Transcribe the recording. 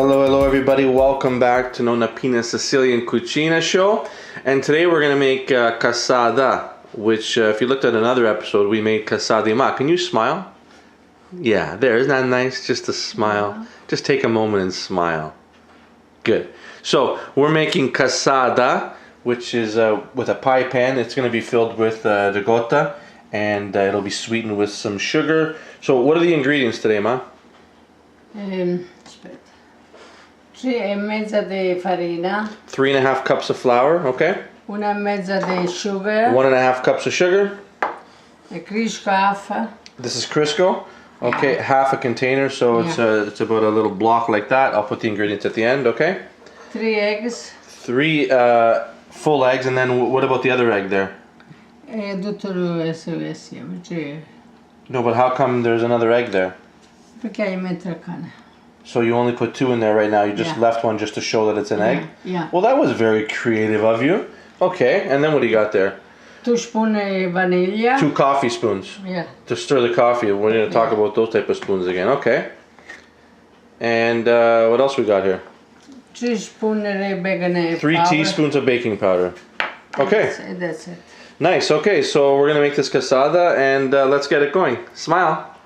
Hello everybody, welcome back to Nonna Pina's Sicilian Cucina show. And today we're going to make cassata, which if you looked at another episode, we made cassata ma. Can you smile? Yeah, there, isn't that nice? Just a smile. Yeah. Just take a moment and smile. Good. So we're making cassata, which is with a pie pan. It's going to be filled with ricotta, and it'll be sweetened with some sugar. So what are the ingredients today, ma? Aspetta. 3,5 di farina. 3.5 cups of flour, okay. 1,5 di sugar. 1.5 cups of sugar. A Crisco half. This is Crisco. Okay, yeah. Half a container, so it's about a little block like that. I'll put the ingredients at the end, okay? 3 eggs. 3 full eggs, and then what about the other egg there? No, but how come there's another egg there? Perché hai messo il cane? So you only put 2 in there right now. You just left one just to show that it's an egg? Yeah. Well, that was very creative of you. Okay, and then what do you got there? 2 spoons vanilla. 2 coffee spoons. Yeah. To stir the coffee. We're going to talk about those type of spoons again. Okay. And what else we got here? 3 spoons of baking powder. 3 teaspoons of baking powder. Okay. That's it. Nice. Okay, so we're going to make this cassata, and let's get it going. Smile.